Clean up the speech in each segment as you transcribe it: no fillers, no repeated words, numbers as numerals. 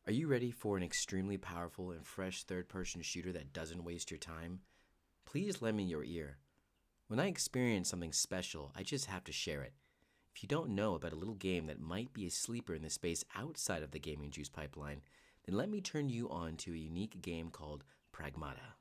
Are you ready for an extremely powerful and fresh third-person shooter that doesn't waste your time? Please lend me your ear. When I experience something special, I just have to share it. If you don't know about a little game that might be a sleeper in the space outside of the gaming juice pipeline, then let me turn you on to a unique game called Pragmata.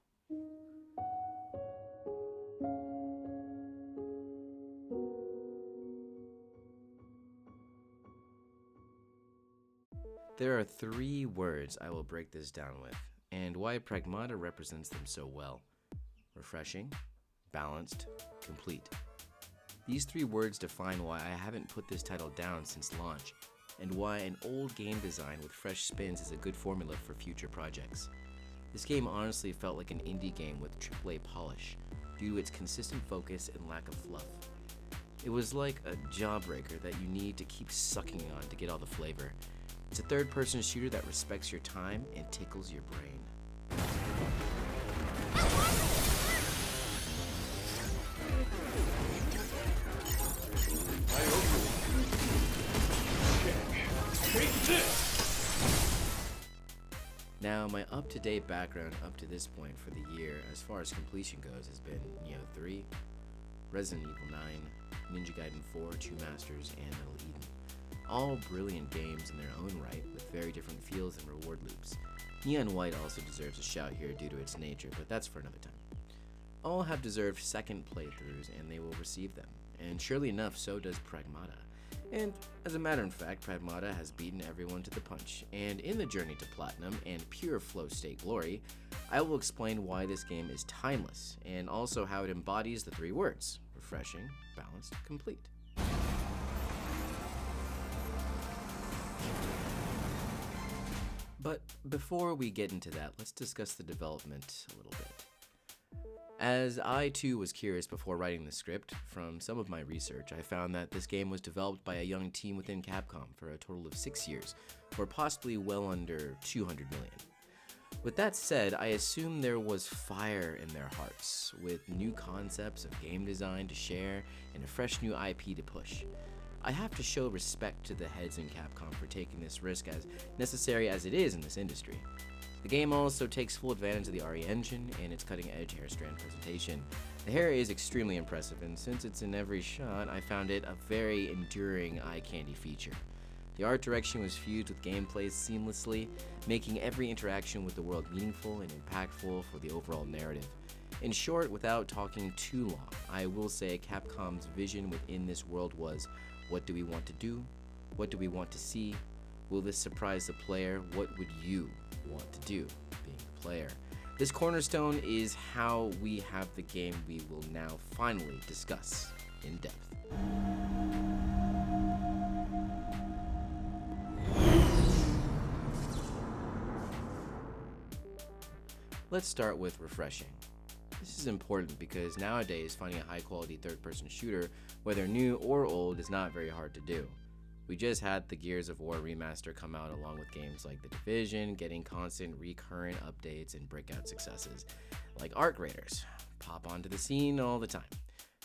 There are 3 words I will break this down with, and why Pragmata represents them so well. Refreshing, balanced, complete. These 3 words define why I haven't put this title down since launch, and why an old game design with fresh spins is a good formula for future projects. This game honestly felt like an indie game with AAA polish, due to its consistent focus and lack of fluff. It was like a jawbreaker that you need to keep sucking on to get all the flavor. It's a third-person shooter that respects your time and tickles your brain. Now, my up-to-date background up to this point for the year, as far as completion goes, has been Nioh 3, Resident Evil 9, Ninja Gaiden 4, 2 Masters, and Metal Eden. All brilliant games in their own right, with very different feels and reward loops. Neon White also deserves a shout here due to its nature, but that's for another time. All have deserved second playthroughs, and they will receive them. And surely enough, so does Pragmata. And as a matter of fact, Pragmata has beaten everyone to the punch, and in the journey to platinum and pure flow state glory, I will explain why this game is timeless, and also how it embodies the 3 words: refreshing, balanced, complete. But before we get into that, let's discuss the development a little bit. As I too was curious before writing the script, from some of my research, I found that this game was developed by a young team within Capcom for a total of 6 years, or possibly well under 200 million. With that said, I assume there was fire in their hearts, with new concepts of game design to share and a fresh new IP to push. I have to show respect to the heads in Capcom for taking this risk, as necessary as it is in this industry. The game also takes full advantage of the RE engine and its cutting-edge hair strand presentation. The hair is extremely impressive, and since it's in every shot, I found it a very enduring eye-candy feature. The art direction was fused with gameplay seamlessly, making every interaction with the world meaningful and impactful for the overall narrative. In short, without talking too long, I will say Capcom's vision within this world was: what do we want to do? What do we want to see? Will this surprise the player? What would you want to do, being the player? This cornerstone is how we have the game we will now finally discuss in depth. Let's start with refreshing. This is important because nowadays finding a high-quality third-person shooter, whether new or old, is not very hard to do. We just had the Gears of War remaster come out along with games like The Division, getting constant recurrent updates and breakout successes, like Arc Raiders pop onto the scene all the time.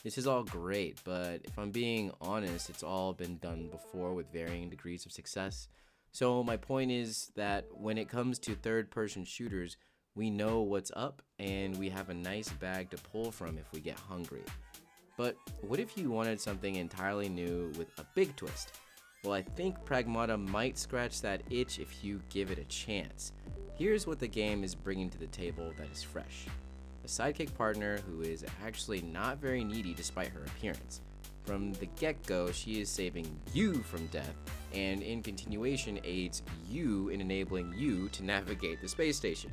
This is all great, but if I'm being honest, it's all been done before with varying degrees of success. So my point is that when it comes to third-person shooters, we know what's up, and we have a nice bag to pull from if we get hungry. But what if you wanted something entirely new with a big twist? Well, I think Pragmata might scratch that itch if you give it a chance. Here's what the game is bringing to the table that is fresh: a sidekick partner who is actually not very needy despite her appearance. From the get-go, she is saving you from death, and in continuation aids you in enabling you to navigate the space station.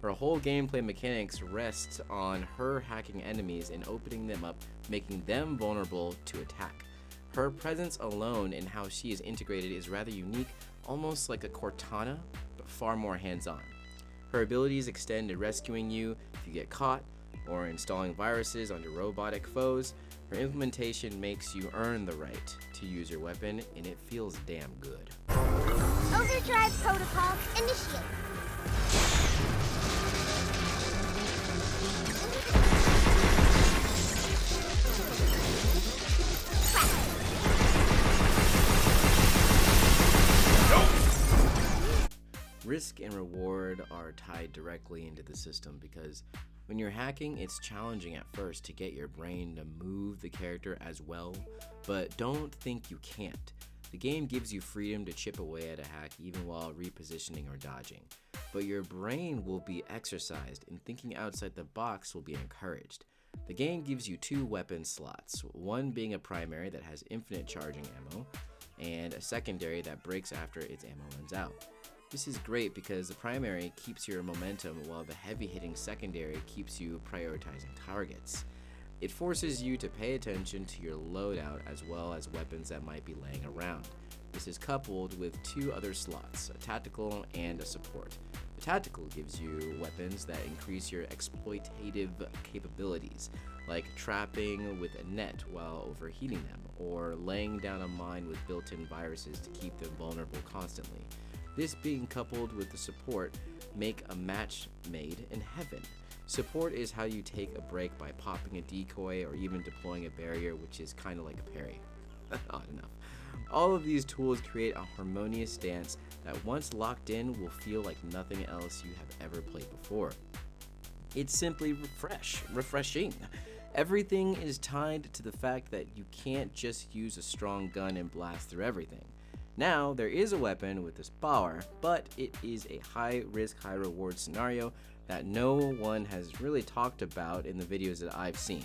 Her whole gameplay mechanics rests on her hacking enemies and opening them up, making them vulnerable to attack. Her presence alone and how she is integrated is rather unique, almost like a Cortana, but far more hands-on. Her abilities extend to rescuing you if you get caught, or installing viruses on your robotic foes. Her implementation makes you earn the right to use your weapon, and it feels damn good. Overdrive protocol initiate. Risk and reward are tied directly into the system because when you're hacking, it's challenging at first to get your brain to move the character as well, but don't think you can't. The game gives you freedom to chip away at a hack even while repositioning or dodging, but your brain will be exercised and thinking outside the box will be encouraged. The game gives you 2 weapon slots, one being a primary that has infinite charging ammo, and a secondary that breaks after its ammo runs out. This is great because the primary keeps your momentum while the heavy-hitting secondary keeps you prioritizing targets. It forces you to pay attention to your loadout as well as weapons that might be laying around. This is coupled with 2 other slots, a tactical and a support. The tactical gives you weapons that increase your exploitative capabilities, like trapping with a net while overheating them, or laying down a mine with built-in viruses to keep them vulnerable constantly. This being coupled with the support make a match made in heaven. Support is how you take a break by popping a decoy or even deploying a barrier, which is kind of like a parry. Odd enough. All of these tools create a harmonious dance that once locked in will feel like nothing else you have ever played before. It's simply refreshing. Everything is tied to the fact that you can't just use a strong gun and blast through everything. Now, there is a weapon with this power, but it is a high risk, high reward scenario that no one has really talked about in the videos that I've seen.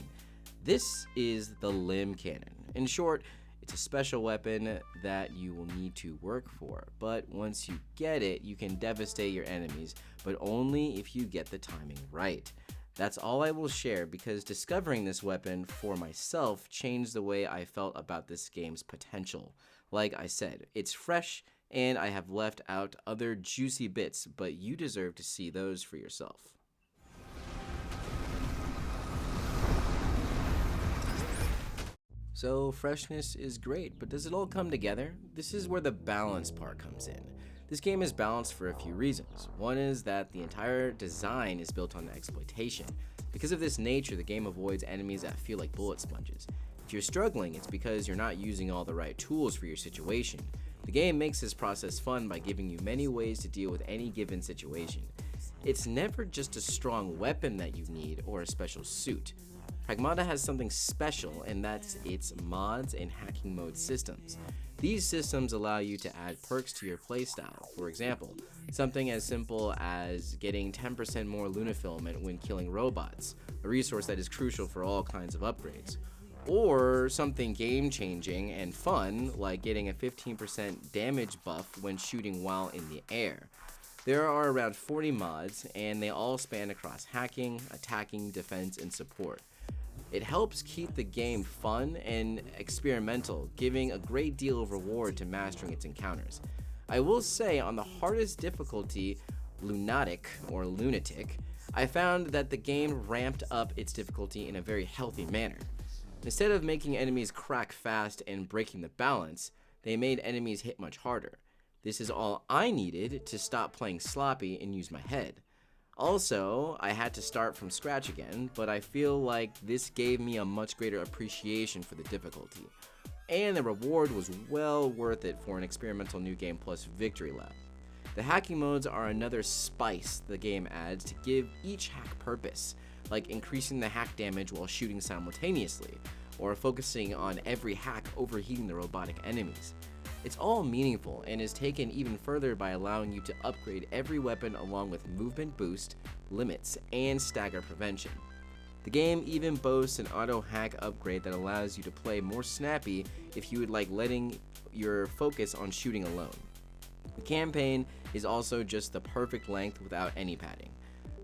This is the limb cannon. In short, it's a special weapon that you will need to work for, but once you get it, you can devastate your enemies, but only if you get the timing right. That's all I will share because discovering this weapon for myself changed the way I felt about this game's potential. Like I said, it's fresh and I have left out other juicy bits, but you deserve to see those for yourself. So freshness is great, but does it all come together? This is where the balance part comes in. This game is balanced for a few reasons. One is that the entire design is built on exploitation. Because of this nature, the game avoids enemies that feel like bullet sponges. If you're struggling, it's because you're not using all the right tools for your situation. The game makes this process fun by giving you many ways to deal with any given situation. It's never just a strong weapon that you need or a special suit. Pragmata has something special, and that's its mods and hacking mode systems. These systems allow you to add perks to your playstyle. For example, something as simple as getting 10% more lunafilament when killing robots, a resource that is crucial for all kinds of upgrades. Or something game-changing and fun, like getting a 15% damage buff when shooting while in the air. There are around 40 mods, and they all span across hacking, attacking, defense, and support. It helps keep the game fun and experimental, giving a great deal of reward to mastering its encounters. I will say, on the hardest difficulty, Lunatic, or Lunatic, I found that the game ramped up its difficulty in a very healthy manner. Instead of making enemies crack fast and breaking the balance, they made enemies hit much harder. This is all I needed to stop playing sloppy and use my head. Also, I had to start from scratch again, but I feel like this gave me a much greater appreciation for the difficulty. And the reward was well worth it for an experimental new game plus victory lap. The hacking modes are another spice the game adds to give each hack purpose, like increasing the hack damage while shooting simultaneously, or focusing on every hack overheating the robotic enemies. It's all meaningful and is taken even further by allowing you to upgrade every weapon along with movement boost, limits, and stagger prevention. The game even boasts an auto hack upgrade that allows you to play more snappy if you would like letting your focus on shooting alone. The campaign is also just the perfect length without any padding.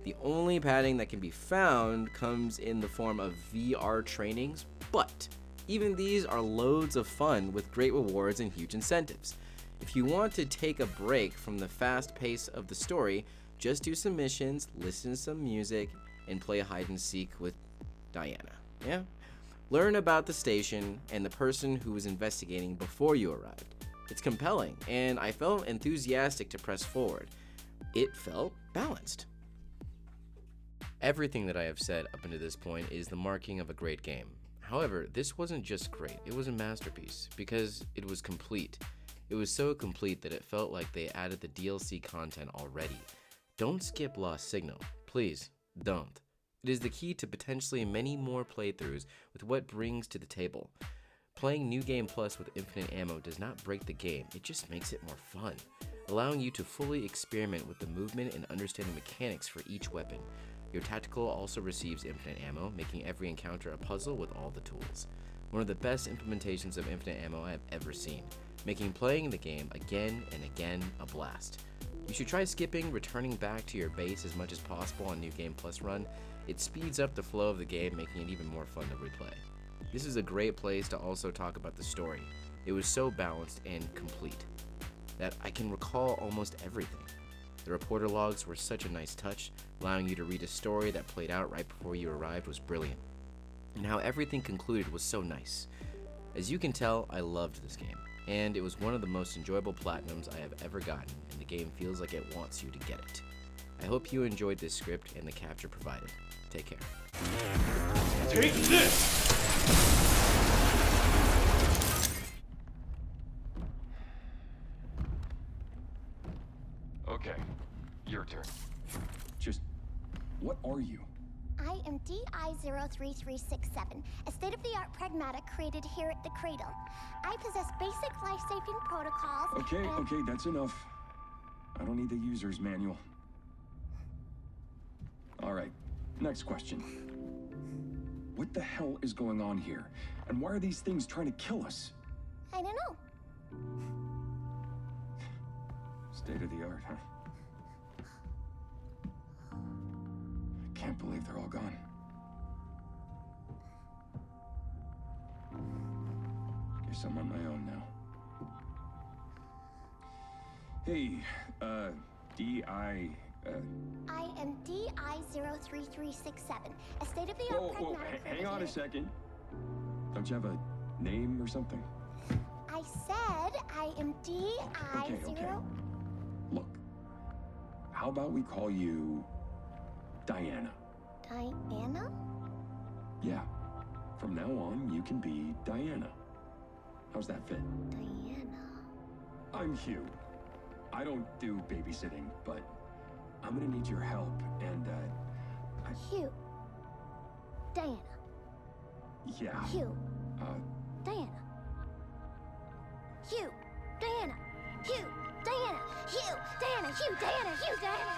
The only padding that can be found comes in the form of VR trainings, but even these are loads of fun with great rewards and huge incentives. If you want to take a break from the fast pace of the story, just do some missions, listen to some music, and play hide and seek with Diana. Yeah? Learn about the station and the person who was investigating before you arrived. It's compelling, and I felt enthusiastic to press forward. It felt balanced. Everything that I have said up until this point is the marking of a great game. However, this wasn't just great, it was a masterpiece because it was complete. It was so complete that it felt like they added the DLC content already. Don't skip Lost Signal. Please, don't. It is the key to potentially many more playthroughs with what it brings to the table. Playing New Game Plus with infinite ammo does not break the game, it just makes it more fun, allowing you to fully experiment with the movement and understanding mechanics for each weapon. Your tactical also receives infinite ammo, making every encounter a puzzle with all the tools. One of the best implementations of infinite ammo I have ever seen, making playing the game again and again a blast. You should try skipping, returning back to your base as much as possible on New Game Plus run. It speeds up the flow of the game, making it even more fun to replay. This is a great place to also talk about the story. It was so balanced and complete that I can recall almost everything. The reporter logs were such a nice touch, allowing you to read a story that played out right before you arrived was brilliant. And how everything concluded was so nice. As you can tell, I loved this game, and it was one of the most enjoyable platinums I have ever gotten, and the game feels like it wants you to get it. I hope you enjoyed this script and the capture provided. Take care. Take this! Okay, your turn. Just, what are you? I am DI-03367, a state-of-the-art Pragmata created here at the Cradle. I possess basic life-saving protocols. Okay, that's enough. I don't need the user's manual. All right, next question. What the hell is going on here? And why are these things trying to kill us? I don't know. State of the art, huh? I can't believe they're all gone. Guess I'm on my own now. Hey, I am DI-03367, a state-of-the-art Whoa, Pragmata hang on a created second. Don't you have a name or something? I said I am DI-0... Okay. Look, how about we call you Diana? Diana? Yeah, from now on, you can be Diana. How's that fit? Diana. I'm Hugh. I don't do babysitting, but I'm gonna need your help, and, Hugh. Diana. yeah. Hugh. Diana. Hugh. Diana. Hugh. Diana. Hugh. Diana. Hugh. Diana. Hugh. Diana.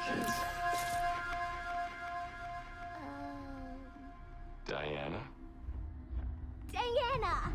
Diana? Diana.